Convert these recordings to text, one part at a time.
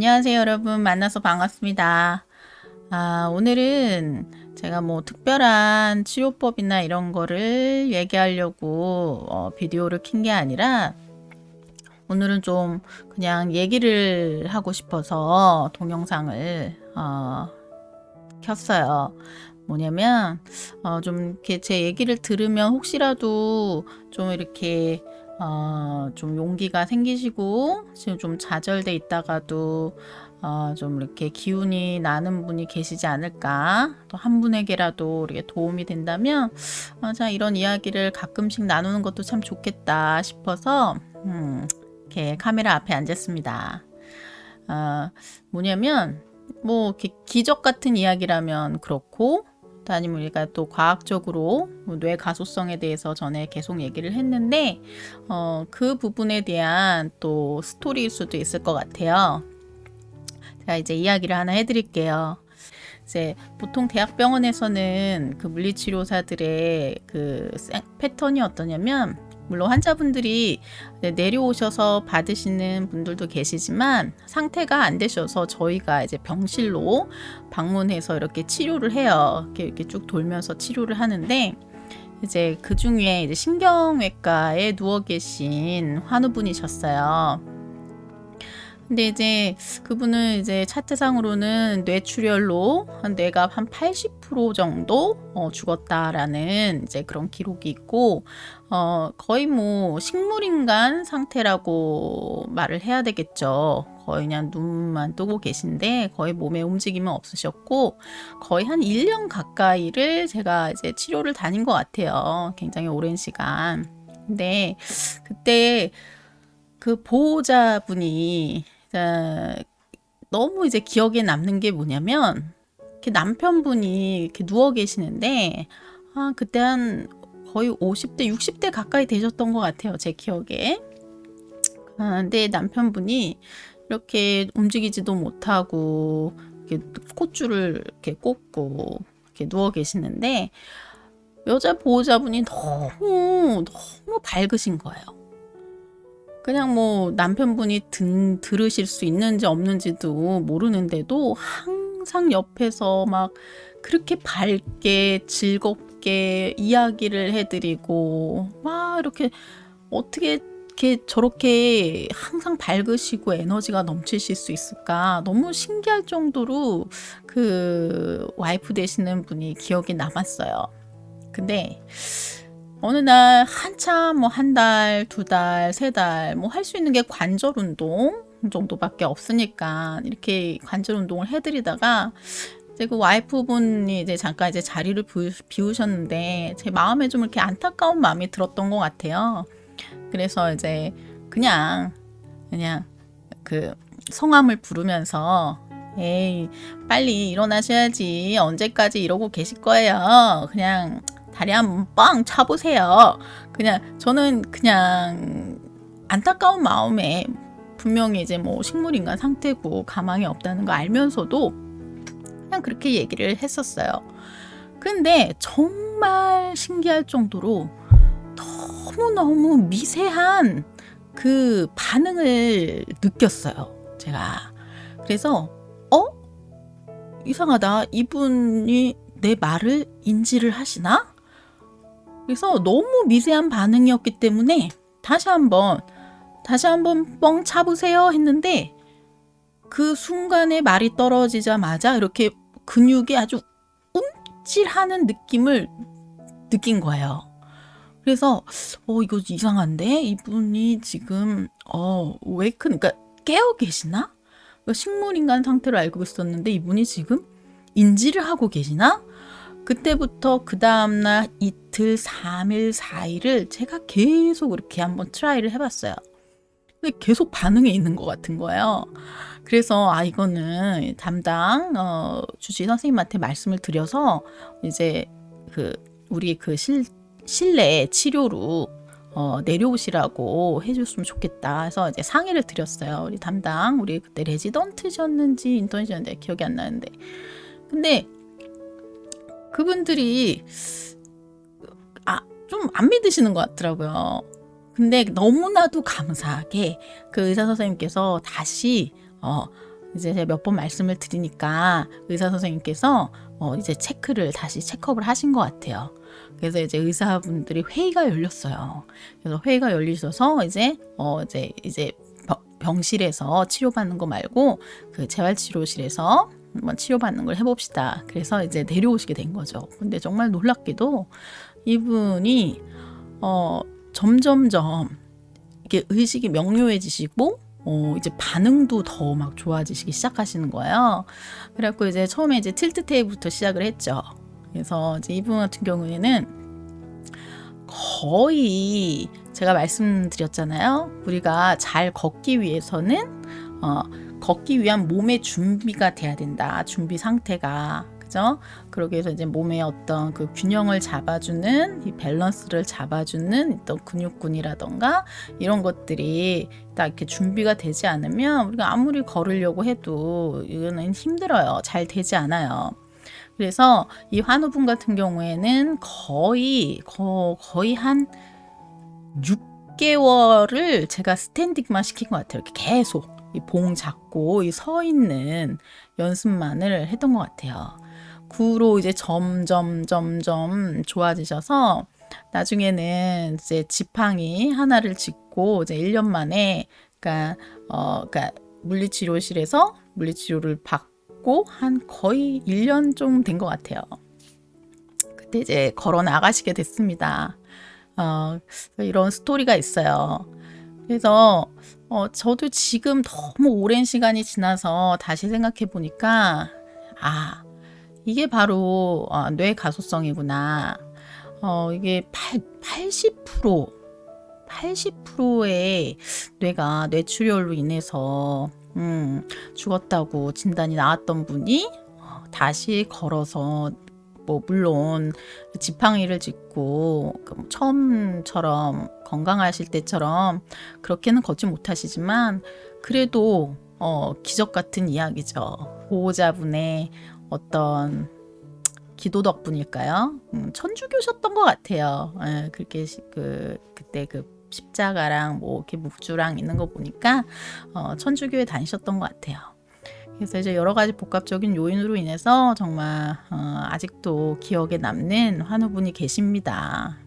안녕하세요, 여러분. 만나서 반갑습니다. 오늘은 제가 뭐 특별한 치료법이나 이런 거를 얘기하려고 비디오를 킨 게 아니라 오늘은 좀 그냥 얘기를 하고 싶어서 동영상을 켰어요. 뭐냐면 좀 이렇게 제 얘기를 들으면 혹시라도 좀 이렇게 좀 용기가 생기시고 지금 좀 좌절돼 있다가도 좀 이렇게 기운이 나는 분이 계시지 않을까, 또 한 분에게라도 이렇게 도움이 된다면 자, 이런 이야기를 가끔씩 나누는 것도 참 좋겠다 싶어서 이렇게 카메라 앞에 앉았습니다. 뭐냐면 뭐 이렇게 기적 같은 이야기라면 그렇고, 아니면 우리가 또 과학적으로 뇌 가소성에 대해서 전에 계속 얘기를 했는데 그 부분에 대한 또 스토리일 수도 있을 것 같아요. 제가 이제 이야기를 하나 해드릴게요. 이제 보통 대학병원에서는 그 물리치료사들의 그 패턴이 어떠냐면, 물론 환자분들이 내려오셔서 받으시는 분들도 계시지만 상태가 안 되셔서 저희가 이제 병실로 방문해서 이렇게 치료를 해요. 이렇게 쭉 돌면서 치료를 하는데, 이제 그 중에 이제 신경외과에 누워 계신 환우분이셨어요. 근데 이제 그분은 이제 차트상으로는 뇌출혈로 뇌가 한 80% 정도 죽었다라는 이제 그런 기록이 있고, 거의 뭐 식물인간 상태라고 말을 해야 되겠죠. 거의 그냥 눈만 뜨고 계신데 거의 몸에 움직임은 없으셨고, 거의 한 1년 가까이를 제가 이제 치료를 다닌 것 같아요. 굉장히 오랜 시간. 근데 그때 그 보호자분이 너무 이제 기억에 남는 게 뭐냐면, 이렇게 남편분이 이렇게 누워 계시는데 그때 한 거의 50대 60대 가까이 되셨던 것 같아요, 제 기억에. 근데 남편분이 이렇게 움직이지도 못하고 이렇게 콧줄을 이렇게 꽂고 이렇게 누워 계시는데, 여자 보호자분이 너무 밝으신 거예요. 그냥 뭐 남편분이 들으실 수 있는지 없는지도 모르는데도 항상 옆에서 막 그렇게 밝게 즐겁게 이야기를 해드리고, 막 이렇게 어떻게 이렇게 저렇게 항상 밝으시고 에너지가 넘치실 수 있을까, 너무 신기할 정도로 그 와이프 되시는 분이 기억에 남았어요. 근데 어느 날 한참 뭐 한 달, 두 달, 세 달 뭐 할 수 있는 게 관절 운동 정도밖에 없으니까 이렇게 관절 운동을 해드리다가, 이제 그 와이프분이 이제 잠깐 이제 자리를 비우셨는데 제 마음에 좀 이렇게 안타까운 마음이 들었던 것 같아요. 그래서 이제 그냥 그 성함을 부르면서, 에이, 빨리 일어나셔야지. 언제까지 이러고 계실 거예요. 그냥 다리 한번 뻥 차보세요. 그냥 저는 그냥 안타까운 마음에, 분명히 이제 뭐 식물인간 상태고 가망이 없다는 거 알면서도 그냥 그렇게 얘기를 했었어요. 근데 정말 신기할 정도로 너무너무 미세한 그 반응을 느꼈어요, 제가. 그래서 이상하다, 이분이 내 말을 인지를 하시나? 그래서 너무 미세한 반응이었기 때문에 다시 한번 뻥 차보세요 했는데, 그 순간에 말이 떨어지자마자 이렇게 근육이 아주 움찔하는 느낌을 느낀 거예요. 그래서 이거 이상한데, 이분이 지금 그러니까 깨어 계시나? 식물인간 상태로 알고 있었는데 이분이 지금 인지를 하고 계시나? 그때부터 그 다음날 이틀, 3일, 4일을 제가 계속 이렇게 한번 트라이를 해봤어요. 근데 계속 반응이 있는 것 같은 거예요. 그래서 이거는 담당 주治医 선생님한테 말씀을 드려서 이제 우리 실내 치료로 내려오시라고 해줬으면 좋겠다 해서 이제 상의를 드렸어요. 우리 담당, 우리 그때 레지던트셨는지 인턴이셨는지 기억이 안 나는데, 근데 그분들이 좀 안 믿으시는 것 같더라고요. 근데 너무나도 감사하게 그 의사 선생님께서 다시 이제 제가 몇 번 말씀을 드리니까 의사 선생님께서 이제 체크를 다시 체크업을 하신 것 같아요. 그래서 이제 의사분들이 회의가 열렸어요. 그래서 회의가 열리셔서 이제 병실에서 치료받는 거 말고 그 재활치료실에서 한번 치료받는 걸 해봅시다. 그래서 이제 내려오시게 된 거죠. 근데 정말 놀랍게도 이분이 점점점 이게 의식이 명료해지시고 이제 반응도 더 막 좋아지시기 시작하시는 거예요. 그래갖고 이제 처음에 이제 틸트 테이프부터 시작을 했죠. 그래서 이제 이분 같은 경우에는 거의 제가 말씀드렸잖아요. 우리가 잘 걷기 위해서는 걷기 위한 몸의 준비가 돼야 된다. 준비 상태가. 그죠? 그러기 위해서 이제 몸의 어떤 그 균형을 잡아주는 이 밸런스를 잡아주는 어떤 근육군이라던가 이런 것들이 딱 이렇게 준비가 되지 않으면 우리가 아무리 걸으려고 해도 이거는 힘들어요. 잘 되지 않아요. 그래서 이 환우분 같은 경우에는 거의 한 6개월을 제가 스탠딩만 시킨 것 같아요. 이렇게 계속 이 봉 잡고 이 서 있는 연습만을 했던 것 같아요. 그 후로 이제 점점 좋아지셔서 나중에는 이제 지팡이 하나를 짚고 이제 1년 만에 그러니까 물리치료실에서 물리치료를 받고 한 거의 1년 좀 된 것 같아요. 그때 이제 걸어 나가시게 됐습니다. 이런 스토리가 있어요. 그래서 저도 지금 너무 오랜 시간이 지나서 다시 생각해 보니까 이게 바로 뇌 가소성이구나. 이게 80%의 뇌가 뇌출혈로 인해서 죽었다고 진단이 나왔던 분이 다시 걸어서 뭐 물론 지팡이를 짚고 처음처럼 건강하실 때처럼 그렇게는 걷지 못하시지만 그래도 기적 같은 이야기죠. 보호자분의 어떤 기도 덕분일까요? 천주교셨던 것 같아요. 그렇게 그때 그 십자가랑 뭐 이렇게 묵주랑 있는 거 보니까 천주교에 다니셨던 것 같아요. 그래서 이제 여러 가지 복합적인 요인으로 인해서 정말 아직도 기억에 남는 환우분이 계십니다.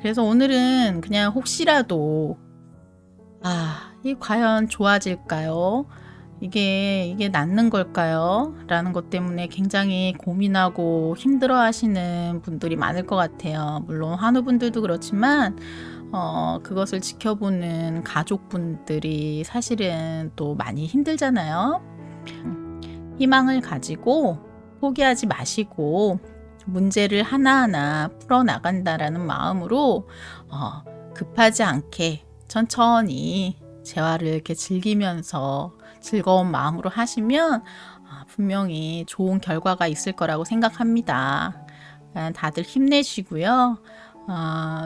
그래서 오늘은 그냥 혹시라도 이 과연 좋아질까요? 이게 낫는 걸까요? 라는 것 때문에 굉장히 고민하고 힘들어 하시는 분들이 많을 것 같아요. 물론 환우분들도 그렇지만 그것을 지켜보는 가족분들이 사실은 또 많이 힘들잖아요. 희망을 가지고 포기하지 마시고 문제를 하나하나 풀어나간다라는 마음으로 급하지 않게 천천히 재활을 이렇게 즐기면서 즐거운 마음으로 하시면 분명히 좋은 결과가 있을 거라고 생각합니다. 다들 힘내시고요.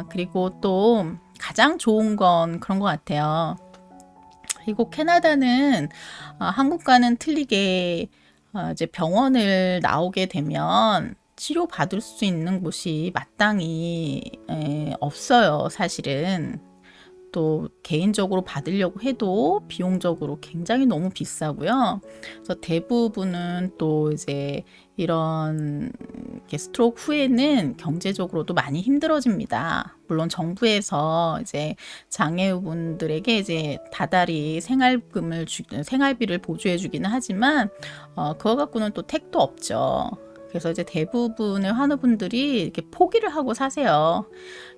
그리고 또 가장 좋은 건 그런 것 같아요. 그리고 캐나다는 한국과는 틀리게 이제 병원을 나오게 되면 치료받을 수 있는 곳이 마땅히 없어요, 사실은. 또 개인적으로 받으려고 해도 비용적으로 굉장히 너무 비싸고요. 그래서 대부분은 또 이제 이런 스트로크 후에는 경제적으로도 많이 힘들어집니다. 물론 정부에서 이제 장애우분들에게 이제 다달이 생활비를 보조해 주기는 하지만 그거 갖고는 또 택도 없죠. 그래서 이제 대부분의 환우분들이 이렇게 포기를 하고 사세요.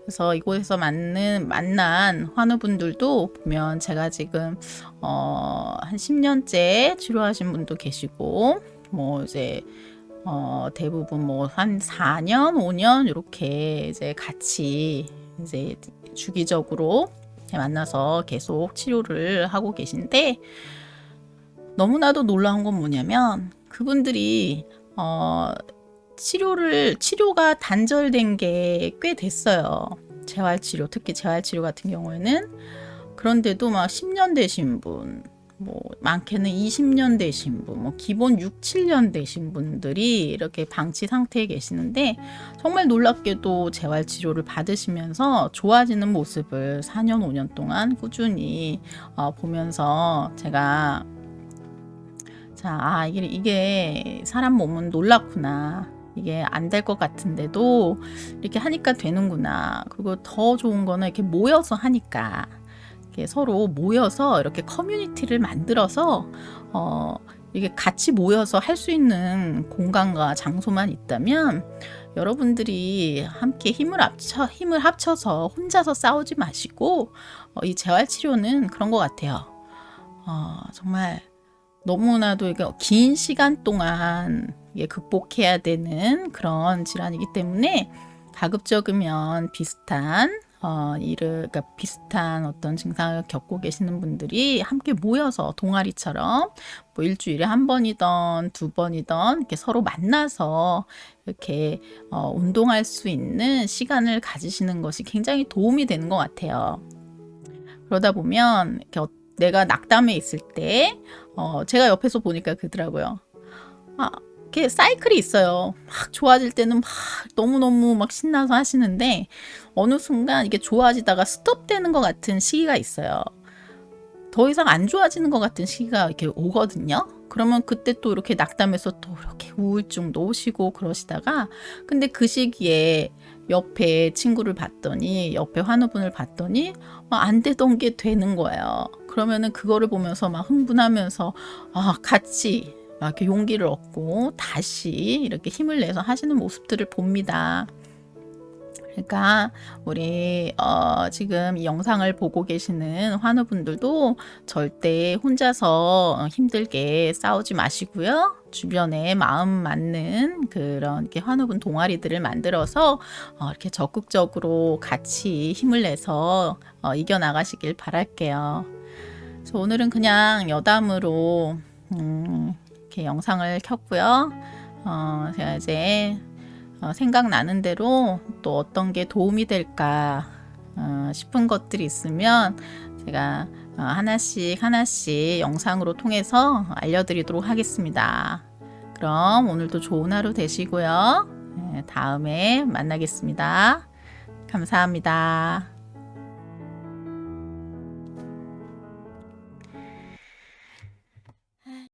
그래서 이곳에서 만난 환우분들도 보면 제가 지금 한 10년째 치료하신 분도 계시고 뭐 이제 대부분 뭐 한 4년, 5년 이렇게 이제 같이 이제 주기적으로 만나서 계속 치료를 하고 계신데 너무나도 놀라운 건 뭐냐면 그분들이 치료가 단절된 게 꽤 됐어요. 재활치료, 특히 재활치료 같은 경우에는. 그런데도 막 10년 되신 분, 뭐 많게는 20년 되신 분, 뭐 기본 6, 7년 되신 분들이 이렇게 방치 상태에 계시는데 정말 놀랍게도 재활 치료를 받으시면서 좋아지는 모습을 4년, 5년 동안 꾸준히 보면서 제가 이게 사람 몸은 놀랍구나. 이게 안 될 것 같은데도 이렇게 하니까 되는구나. 그리고 더 좋은 거는 이렇게 모여서 하니까. 이렇게 서로 모여서 이렇게 커뮤니티를 만들어서 이게 같이 모여서 할 수 있는 공간과 장소만 있다면 여러분들이 함께 힘을 합쳐서 혼자서 싸우지 마시고 이 재활치료는 그런 것 같아요. 정말 너무나도 이게 긴 시간 동안 이게 극복해야 되는 그런 질환이기 때문에 가급적이면 비슷한 그러니까 비슷한 어떤 증상을 겪고 계시는 분들이 함께 모여서 동아리처럼 뭐 일주일에 한 번이던 두 번이던 이렇게 서로 만나서 이렇게 운동할 수 있는 시간을 가지시는 것이 굉장히 도움이 되는 것 같아요. 그러다 보면 이렇게 내가 낙담해 있을 때 제가 옆에서 보니까 그러더라고요. 이렇게 사이클이 있어요. 막 좋아질 때는 막 너무너무 막 신나서 하시는데 어느 순간 이게 좋아지다가 스톱되는 것 같은 시기가 있어요. 더 이상 안 좋아지는 것 같은 시기가 이렇게 오거든요. 그러면 그때 또 이렇게 낙담해서 또 이렇게 우울증도 오시고 그러시다가 근데 그 시기에 옆에 친구를 봤더니 옆에 환우분을 봤더니 안 되던 게 되는 거예요. 그러면은 그거를 보면서 막 흥분하면서 같이 막 이렇게 용기를 얻고 다시 이렇게 힘을 내서 하시는 모습들을 봅니다. 그러니까 우리 지금 이 영상을 보고 계시는 환우분들도 절대 혼자서 힘들게 싸우지 마시고요. 주변에 마음 맞는 그런 이렇게 환우분 동아리들을 만들어서 이렇게 적극적으로 같이 힘을 내서 이겨나가시길 바랄게요. 그래서 오늘은 그냥 여담으로 이렇게 영상을 켰고요. 제가 이제 생각나는 대로 또 어떤 게 도움이 될까 싶은 것들이 있으면 제가 하나씩 영상으로 통해서 알려드리도록 하겠습니다. 그럼 오늘도 좋은 하루 되시고요. 다음에 만나겠습니다. 감사합니다.